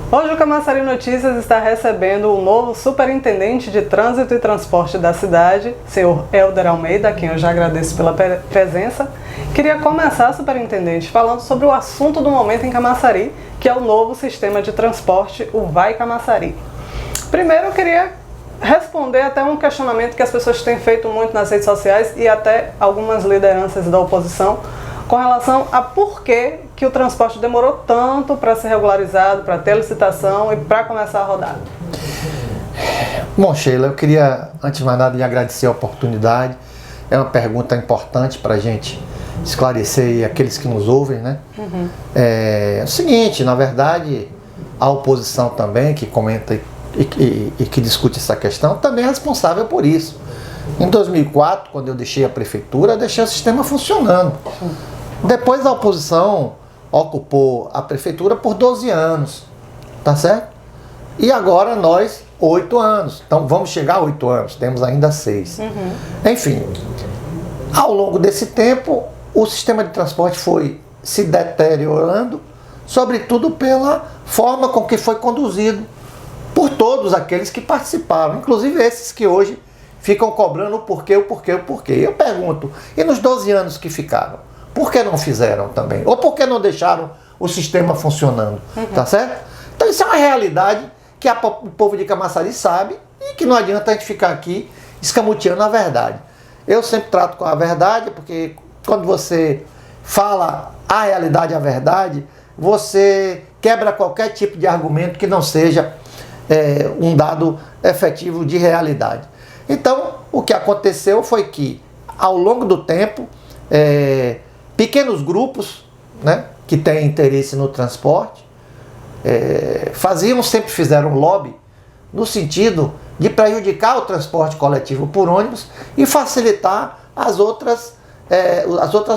Hoje o Camaçari Notícias está recebendo o novo superintendente de trânsito e transporte da cidade, senhor Helder Almeida, a quem eu já agradeço pela presença. Queria começar, superintendente, falando sobre o assunto do momento em Camaçari, que é o novo sistema de transporte, o Vai Camaçari. Primeiro eu queria responder até um questionamento que as pessoas têm feito muito nas redes sociais e até algumas lideranças da oposição, com relação a por que o transporte demorou tanto para ser regularizado, para ter licitação e para começar a rodar. Bom, Sheila, eu queria, antes de mais nada, lhe agradecer a oportunidade. É uma pergunta importante para a gente esclarecer aqueles que nos ouvem, né? É o seguinte, na verdade, a oposição também, que comenta e que discute essa questão, também é responsável por isso. Em 2004, quando eu deixei a prefeitura, eu deixei o sistema funcionando. Depois a oposição ocupou a prefeitura por 12 anos, tá certo? E agora nós, 8 anos. Então vamos chegar a 8 anos, temos ainda 6. Enfim, ao longo desse tempo, o sistema de transporte foi se deteriorando, sobretudo pela forma com que foi conduzido por todos aqueles que participaram, inclusive esses que hoje ficam cobrando o porquê. Eu pergunto, e nos 12 anos que ficaram? Por que não fizeram também? Ou por que não deixaram o sistema funcionando? Tá certo? Então isso é uma realidade que o povo de Camaçari sabe e que não adianta a gente ficar aqui escamoteando a verdade. Eu sempre trato com a verdade, porque quando você fala a realidade, a verdade, você quebra qualquer tipo de argumento que não seja um dado efetivo de realidade. Então, o que aconteceu foi que, ao longo do tempo, pequenos grupos, né, que têm interesse no transporte, sempre fizeram lobby no sentido de prejudicar o transporte coletivo por ônibus e facilitar as outras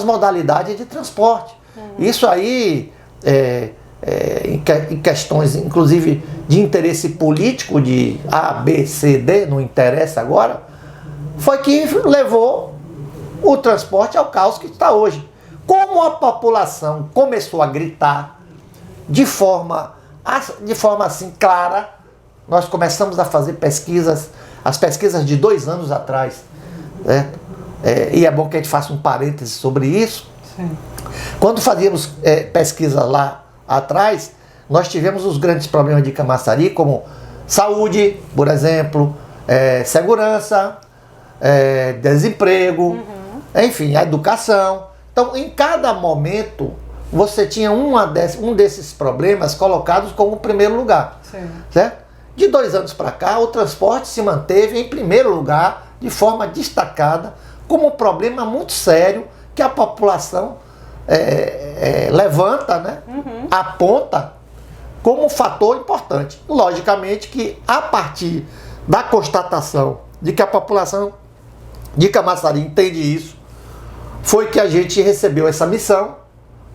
modalidades de transporte. Isso aí, em questões, inclusive, de interesse político, de A, B, C, D, não interessa agora, foi que levou o transporte ao caos que está hoje. Como a população começou a gritar de forma assim clara, nós começamos a fazer pesquisas, as pesquisas de 2 anos atrás, certo? E é bom que a gente faça um parêntese sobre isso. Sim. Quando fazíamos pesquisa lá atrás, nós tivemos os grandes problemas de Camaçari, como saúde, por exemplo, segurança, desemprego, enfim, a educação. Então, em cada momento, você tinha um desses problemas colocados como primeiro lugar. Certo? De 2 anos para cá, o transporte se manteve em primeiro lugar, de forma destacada, como um problema muito sério que a população levanta, né? Aponta como um fator importante. Logicamente que, a partir da constatação de que a população de Camaçari entende isso, foi que a gente recebeu essa missão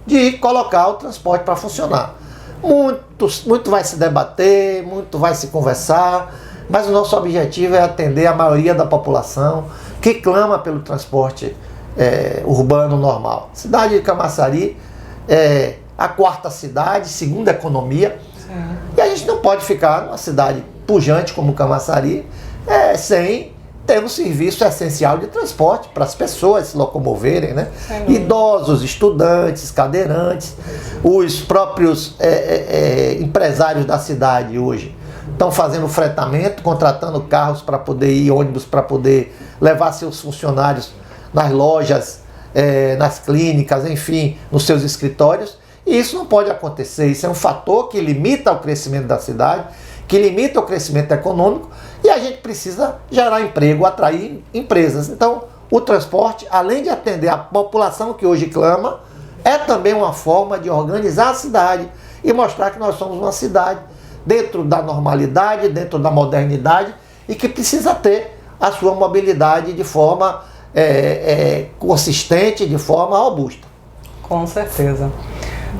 de colocar o transporte para funcionar. Muito vai se debater, muito vai se conversar, mas o nosso objetivo é atender a maioria da população que clama pelo transporte urbano normal. A cidade de Camaçari é a 4ª cidade, segunda economia, e a gente não pode ficar numa cidade pujante como Camaçari sem ter um serviço essencial de transporte para as pessoas se locomoverem, né? Idosos, estudantes, cadeirantes, os próprios empresários da cidade hoje estão fazendo fretamento, contratando carros para poder ir, ônibus para poder levar seus funcionários nas lojas, nas clínicas, enfim, nos seus escritórios. E isso não pode acontecer. Isso é um fator que limita o crescimento da cidade, que limita o crescimento econômico, e a gente precisa gerar emprego, atrair empresas. Então, o transporte, além de atender a população que hoje clama, é também uma forma de organizar a cidade e mostrar que nós somos uma cidade dentro da normalidade, dentro da modernidade, e que precisa ter a sua mobilidade de forma consistente, de forma robusta. Com certeza.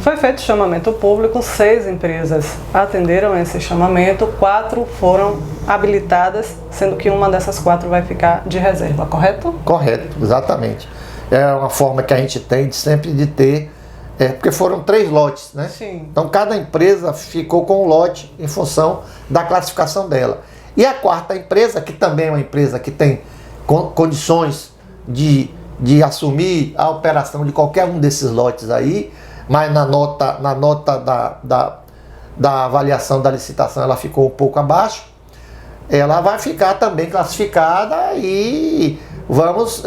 Foi feito chamamento público, 6 empresas atenderam esse chamamento, 4 foram habilitadas, sendo que uma dessas 4 vai ficar de reserva, correto? Correto, exatamente. É uma forma que a gente tem sempre de ter porque foram 3 lotes, né? Sim. Então cada empresa ficou com um lote em função da classificação dela. E a quarta empresa, que também é uma empresa que tem condições de assumir a operação de qualquer um desses lotes aí, mas na nota da avaliação da licitação ela ficou um pouco abaixo, ela vai ficar também classificada e vamos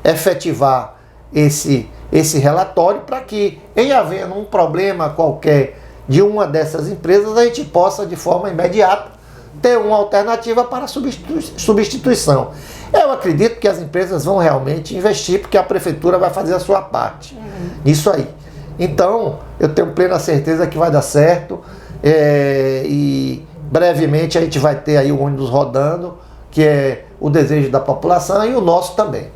efetivar esse relatório para que, em havendo um problema qualquer de uma dessas empresas, a gente possa, de forma imediata, ter uma alternativa para substituição. Eu acredito que as empresas vão realmente investir, porque a prefeitura vai fazer a sua parte nisso aí. Então, eu tenho plena certeza que vai dar certo, e brevemente a gente vai ter aí o ônibus rodando, que é o desejo da população e o nosso também.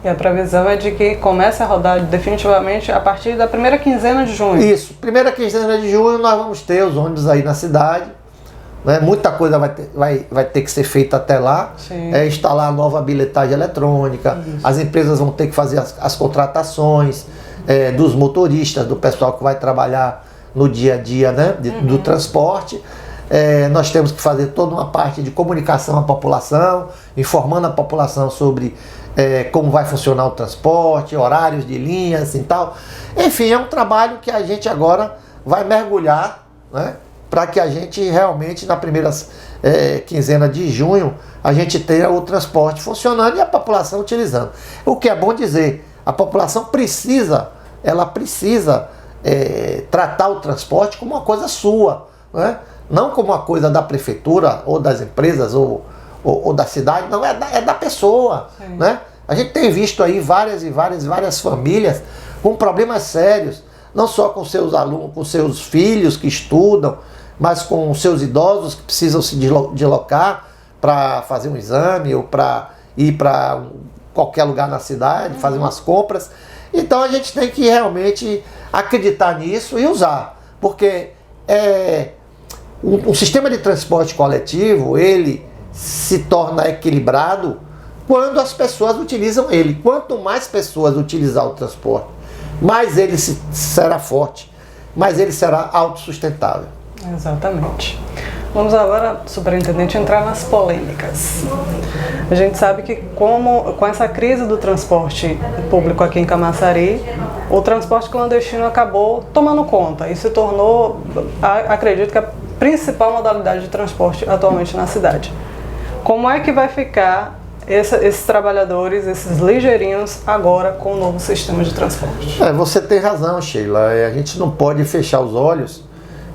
E a previsão é de que comece a rodar definitivamente a partir da primeira quinzena de junho. Isso, primeira quinzena de junho nós vamos ter os ônibus aí na cidade, né? Muita coisa vai ter que ser feita até lá, instalar a nova bilhetagem eletrônica, as empresas vão ter que fazer as contratações dos motoristas, do pessoal que vai trabalhar no dia a dia, né? Do transporte. Nós temos que fazer toda uma parte de comunicação à população, informando a população sobre como vai funcionar o transporte, horários de linhas e tal. Enfim, é um trabalho que a gente agora vai mergulhar, né, para que a gente realmente, na primeira quinzena de junho, a gente tenha o transporte funcionando e a população utilizando. O que é bom dizer, a população precisa tratar o transporte como uma coisa sua, né? Não como uma coisa da prefeitura ou das empresas ou da cidade, não, é da pessoa, né? A gente tem visto aí várias famílias com problemas sérios, não só com seus alunos, com seus filhos que estudam, mas com seus idosos que precisam se deslocar para fazer um exame ou para ir para qualquer lugar na cidade, fazer umas compras. Então a gente tem que realmente acreditar nisso e usar, porque um sistema de transporte coletivo, ele se torna equilibrado quando as pessoas utilizam ele. Quanto mais pessoas utilizar o transporte, mais ele será forte, mais ele será autossustentável. Exatamente. Vamos agora, superintendente, entrar nas polêmicas. A gente sabe que com essa crise do transporte público aqui em Camaçari, o transporte clandestino acabou tomando conta e se tornou, acredito que a principal modalidade de transporte atualmente na cidade. Como é que vai ficar esses trabalhadores, esses ligeirinhos, agora com o novo sistema de transporte? Você tem razão, Sheila. A gente não pode fechar os olhos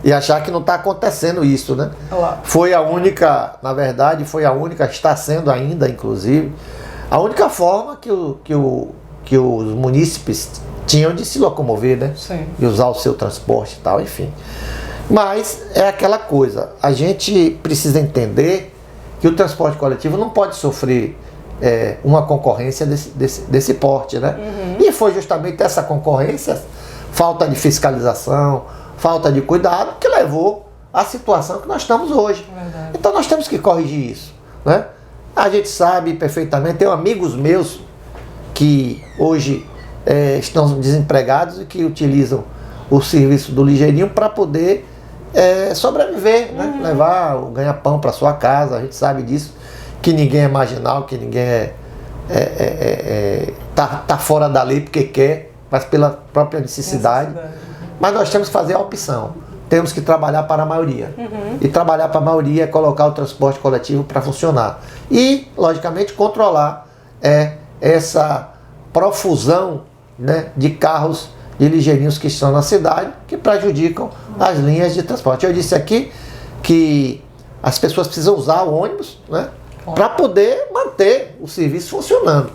e achar que não está acontecendo isso, né? Olá. Foi a única, na verdade, está sendo ainda, inclusive, a única forma que os munícipes tinham de se locomover, né? Sim. E usar o seu transporte e tal, enfim. Mas é aquela coisa, a gente precisa entender que o transporte coletivo não pode sofrer uma concorrência desse porte, né? E foi justamente essa concorrência, falta de fiscalização, falta de cuidado, que levou à situação que nós estamos hoje. Verdade. Então nós temos que corrigir isso, né? A gente sabe perfeitamente, tenho amigos meus que hoje estão desempregados e que utilizam o serviço do ligeirinho para poder sobreviver, né? Levar o ganha-pão para sua casa. A gente sabe disso, que ninguém é marginal, que ninguém tá fora da lei porque quer, mas pela própria necessidade. Mas nós temos que fazer a opção. Temos que trabalhar para a maioria. E trabalhar para a maioria é colocar o transporte coletivo para funcionar. E, logicamente, controlar essa profusão, né, de carros de ligeirinhos que estão na cidade, que prejudicam as linhas de transporte. Eu disse aqui que as pessoas precisam usar o ônibus, né, para poder manter o serviço funcionando.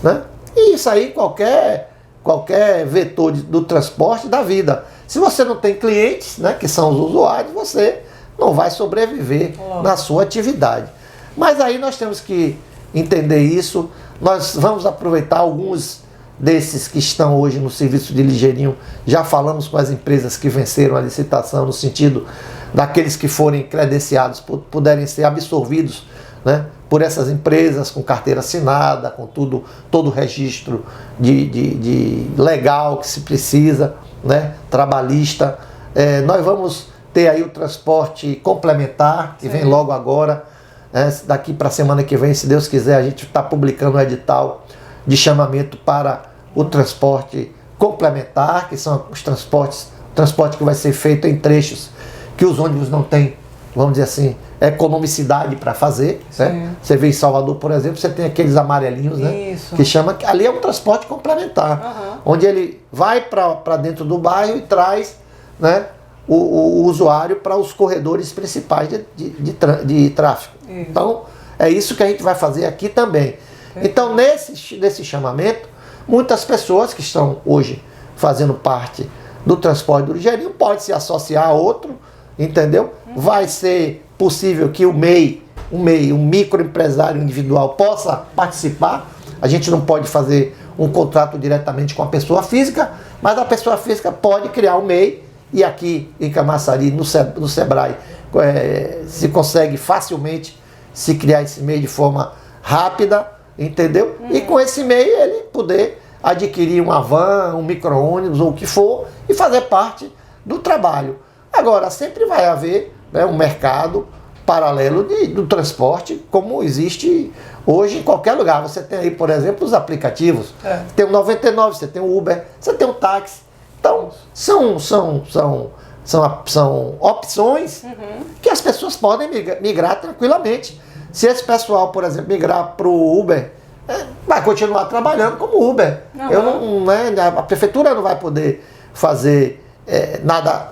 Né? E isso aí qualquer vetor do transporte da vida. Se você não tem clientes, né, que são os usuários, você não vai sobreviver na sua atividade. Mas aí nós temos que entender isso. Nós vamos aproveitar alguns desses que estão hoje no serviço de ligeirinho. Já falamos com as empresas que venceram a licitação, no sentido daqueles que forem credenciados puderem ser absorvidos, né, por essas empresas, com carteira assinada, com tudo, todo o registro de legal que se precisa, né? Trabalhista. Nós vamos ter aí o transporte complementar, que vem logo agora. Daqui para a semana que vem, se Deus quiser, a gente está publicando um edital de chamamento para o transporte complementar, que são os transporte que vai ser feito em trechos que os ônibus não têm, vamos dizer assim, economicidade para fazer. Né? Você vê em Salvador, por exemplo, você tem aqueles amarelinhos, né? Que chama, ali é um transporte complementar, onde ele vai para dentro do bairro e traz, né, o usuário para os corredores principais de tráfego. Então, é isso que a gente vai fazer aqui também. Então, nesse chamamento, muitas pessoas que estão hoje fazendo parte do transporte do ligeirinho podem se associar a outro, entendeu? Vai ser possível que o MEI, um microempresário individual, possa participar. A gente não pode fazer um contrato diretamente com a pessoa física, mas a pessoa física pode criar um MEI, e aqui em Camaçari, no Sebrae, se consegue facilmente se criar esse MEI de forma rápida, entendeu? E com esse MEI ele poder adquirir uma van, um micro-ônibus ou o que for e fazer parte do trabalho. Agora, sempre vai haver, né, um mercado paralelo do transporte, como existe hoje em qualquer lugar. Você tem aí, por exemplo, os aplicativos. Tem o 99, você tem o Uber, você tem o táxi. Então, são opções que as pessoas podem migrar tranquilamente. Se esse pessoal, por exemplo, migrar para o Uber, vai continuar trabalhando como Uber. A prefeitura não vai poder fazer nada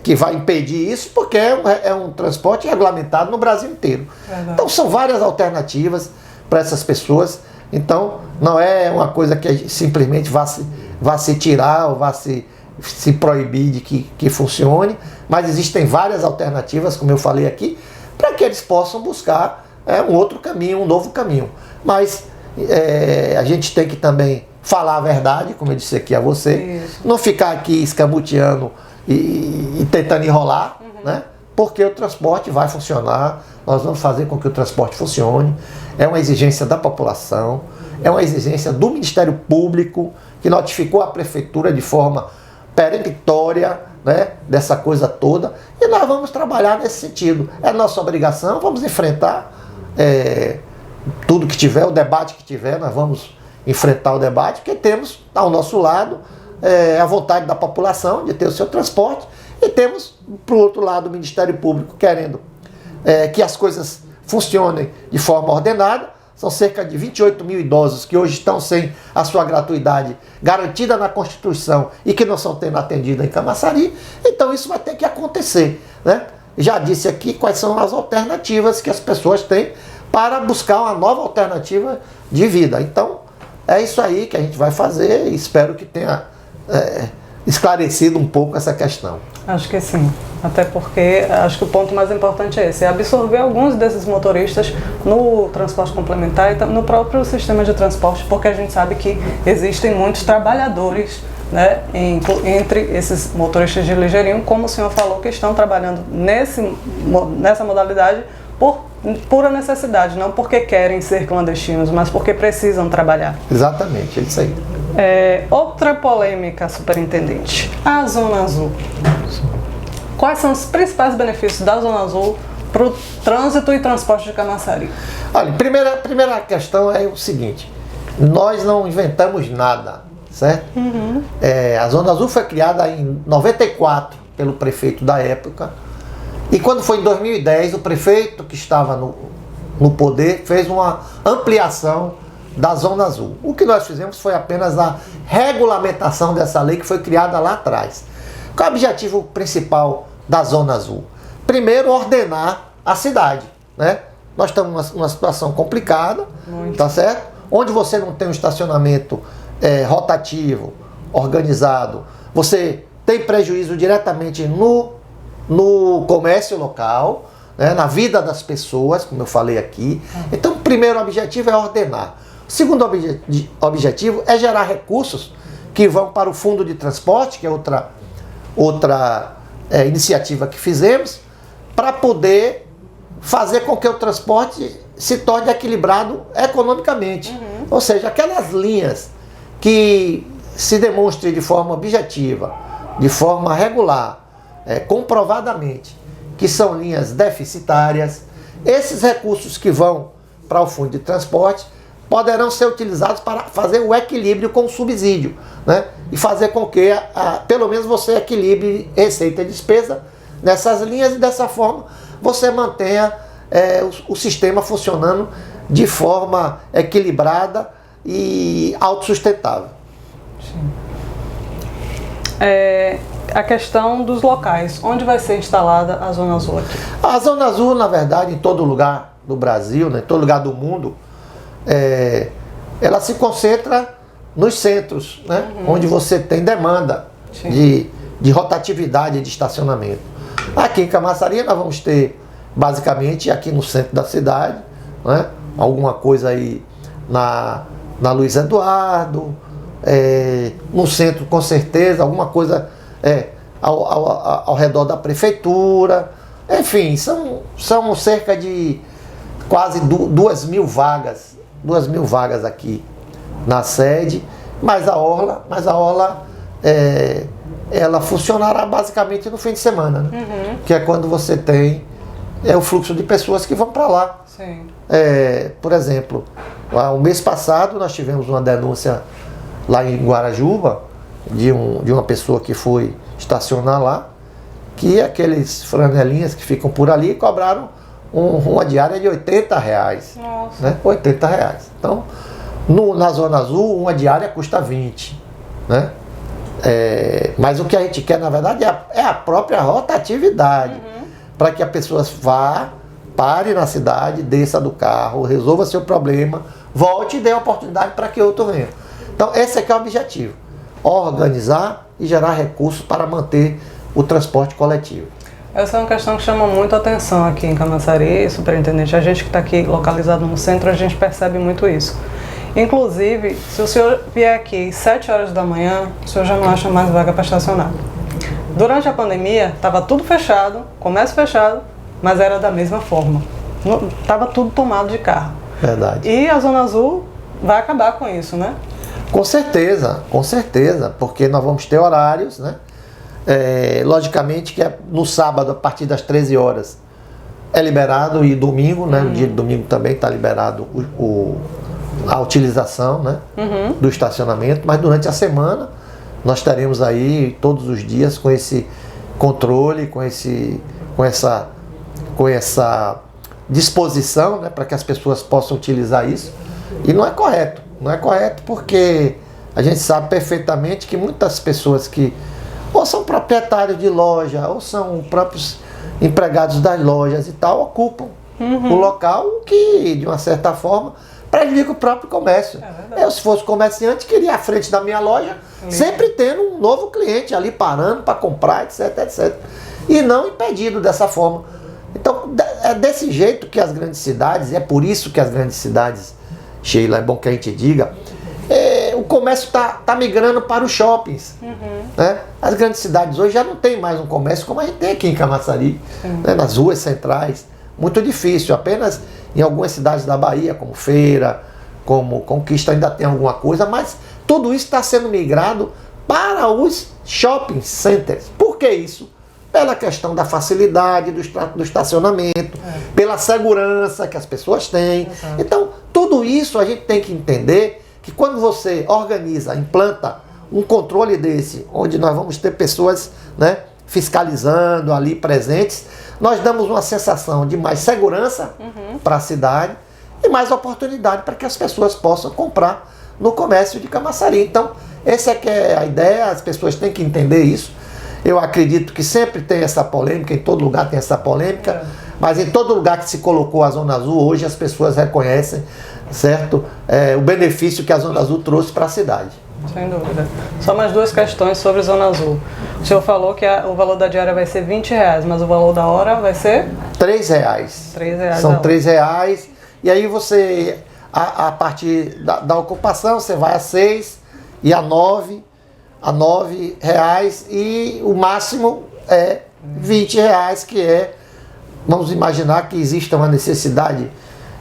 que vai impedir isso, porque é um transporte regulamentado no Brasil inteiro. Então, são várias alternativas para essas pessoas. Então, não é uma coisa que simplesmente vá se tirar ou vá se proibir de que funcione, mas existem várias alternativas, como eu falei aqui, para que eles possam buscar um outro caminho, um novo caminho. Mas a gente tem que também falar a verdade, como eu disse aqui a você, não ficar aqui escamoteando e tentando enrolar, né? Porque o transporte vai funcionar, nós vamos fazer com que o transporte funcione. É uma exigência da população, é uma exigência do Ministério Público, que notificou a prefeitura de forma peremptória, né, dessa coisa toda, e nós vamos trabalhar nesse sentido. É nossa obrigação, vamos enfrentar tudo que tiver, o debate que tiver, nós vamos enfrentar o debate, porque temos ao nosso lado a vontade da população de ter o seu transporte, e temos, por outro lado, o Ministério Público querendo que as coisas funcionem de forma ordenada. São cerca de 28 mil idosos que hoje estão sem a sua gratuidade garantida na Constituição e que não estão tendo atendida em Camaçari. Então isso vai ter que acontecer, né? Já disse aqui quais são as alternativas que as pessoas têm para buscar uma nova alternativa de vida. Então é isso aí que a gente vai fazer e espero que tenha esclarecido um pouco essa questão. Acho que sim, até porque acho que o ponto mais importante é esse, absorver alguns desses motoristas no transporte complementar e no próprio sistema de transporte, porque a gente sabe que existem muitos trabalhadores, né, entre esses motoristas de ligeirinho, como o senhor falou, que estão trabalhando nessa modalidade por pura necessidade, não porque querem ser clandestinos, mas porque precisam trabalhar. Exatamente, é isso aí. Outra polêmica, superintendente, a Zona Azul. Quais são os principais benefícios da Zona Azul para o trânsito e transporte de Camaçari? Olha, primeira questão é o seguinte, nós não inventamos nada, certo? A Zona Azul foi criada em 94 pelo prefeito da época, e quando foi em 2010, o prefeito que estava no poder fez uma ampliação da Zona Azul. O que nós fizemos foi apenas a regulamentação dessa lei que foi criada lá atrás. Qual é o objetivo principal da Zona Azul? Primeiro, ordenar a cidade, né? Nós estamos numa situação complicada, tá certo? Onde você não tem um estacionamento rotativo, organizado, você tem prejuízo diretamente no comércio local, né, na vida das pessoas, como eu falei aqui. Então, o primeiro objetivo é ordenar. O segundo objetivo é gerar recursos que vão para o fundo de transporte, que é outra iniciativa que fizemos, para poder fazer com que o transporte se torne equilibrado economicamente. Ou seja, aquelas linhas que se demonstrem de forma objetiva, de forma regular, comprovadamente, que são linhas deficitárias, esses recursos que vão para o fundo de transporte poderão ser utilizados para fazer o equilíbrio com o subsídio, né? E fazer com que, pelo menos, você equilibre receita e despesa nessas linhas e dessa forma você mantenha o sistema funcionando de forma equilibrada e autossustentável. Sim. A questão dos locais, onde vai ser instalada a Zona Azul aqui? A Zona Azul, na verdade, em todo lugar do Brasil, né, em todo lugar do mundo, ela se concentra nos centros, né, onde você tem demanda de rotatividade de estacionamento. Aqui em Camaçari nós vamos ter, basicamente, aqui no centro da cidade, né, alguma coisa aí na Luiz Eduardo, no centro com certeza, alguma coisa ao redor da prefeitura, enfim, são cerca de quase 2.000 vagas aqui na sede, mas a orla ela funcionará basicamente no fim de semana, né? Que é quando você tem o fluxo de pessoas que vão para lá. Sim. Por exemplo, o mês passado nós tivemos uma denúncia lá em Guarajuba de uma pessoa que foi estacionar lá, que aqueles flanelinhas que ficam por ali cobraram uma diária de R$80. Nossa. Né? R$80. Então, na Zona Azul, uma diária custa 20. Né? Mas o que a gente quer, na verdade, é a própria rotatividade. Para que a pessoa vá, pare na cidade, desça do carro, resolva seu problema, volte e dê a oportunidade para que outro venha. Então, esse aqui é o objetivo. Organizar e gerar recursos para manter o transporte coletivo. Essa é uma questão que chama muito a atenção aqui em Camaçari, superintendente. A gente que está aqui localizado no centro, a gente percebe muito isso. Inclusive, se o senhor vier aqui às 7 horas da manhã, o senhor já não acha mais vaga para estacionar. Durante a pandemia, estava tudo fechado, comércio fechado, mas era da mesma forma. Estava tudo tomado de carro. Verdade. E a Zona Azul vai acabar com isso, né? Com certeza, porque nós vamos ter horários, né? Logicamente que no sábado, a partir das 13 horas, é liberado, e domingo, né? O dia de domingo também está liberado a utilização, né? Do estacionamento, mas durante a semana nós teremos aí todos os dias com esse controle, com essa disposição, né? Para que as pessoas possam utilizar isso. E não é correto porque a gente sabe perfeitamente que muitas pessoas que ou são proprietários de loja, ou são próprios empregados das lojas e tal, ocupam o local, que de uma certa forma prejudica o próprio comércio. Eu, se fosse comerciante, queria à frente da minha loja, sempre tendo um novo cliente ali parando para comprar, etc. E não impedido dessa forma. Então, é desse jeito que as grandes cidades, e é por isso que as grandes cidades, Sheila, é bom que a gente diga, o comércio está migrando para os shoppings. Né? As grandes cidades hoje já não tem mais um comércio como a gente tem aqui em Camaçari, né? Nas ruas centrais. Muito difícil, apenas em algumas cidades da Bahia, como Feira, como Conquista, ainda tem alguma coisa, mas tudo isso está sendo migrado para os shopping centers. Por que isso? Pela questão da facilidade do estacionamento, pela segurança que as pessoas têm. Então, tudo isso a gente tem que entender que quando você organiza, implanta um controle desse, onde nós vamos ter pessoas, né, fiscalizando ali presentes, nós damos uma sensação de mais segurança para a cidade e mais oportunidade para que as pessoas possam comprar no comércio de Camaçari. Então, essa é que é a ideia, as pessoas têm que entender isso. Eu acredito que sempre tem essa polêmica, em todo lugar tem essa polêmica, mas em todo lugar que se colocou a Zona Azul, hoje as pessoas reconhecem, certo? O benefício que a Zona Azul trouxe para a cidade. Sem dúvida. Só mais duas questões sobre Zona Azul. O senhor falou que o valor da diária vai ser R$20, mas o valor da hora vai ser? R$3. R$3. São R$3. E aí você, a partir da ocupação, você vai a 6 e a 9 reais, e o máximo é R$20, que vamos imaginar que exista uma necessidade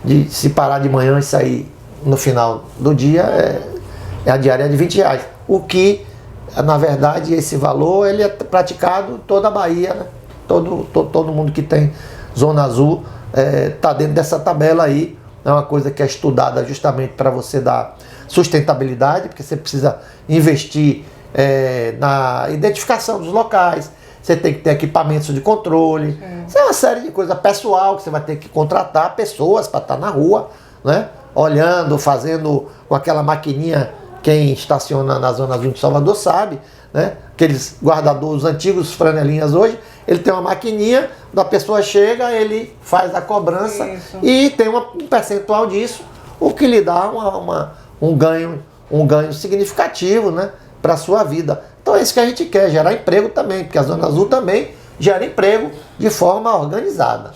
de se parar de manhã e sair no final do dia, a diária é de R$20. O que, na verdade, esse valor ele é praticado em toda a Bahia, né? Todo mundo que tem Zona Azul está dentro dessa tabela aí. É uma coisa que é estudada justamente para você dar sustentabilidade, porque você precisa investir na identificação dos locais, você tem que ter equipamentos de controle, isso é uma série de coisas, pessoal, que você vai ter que contratar pessoas para estar na rua, né? Olhando, fazendo com aquela maquininha, quem estaciona na Zona Azul de Salvador sabe, né? Aqueles guardadores antigos, franelinhas hoje, ele tem uma maquininha, a pessoa chega, ele faz a cobrança e tem um percentual disso, o que lhe dá um ganho significativo, né, para a sua vida. Então é isso que a gente quer, gerar emprego também, porque a Zona Azul também gera emprego de forma organizada.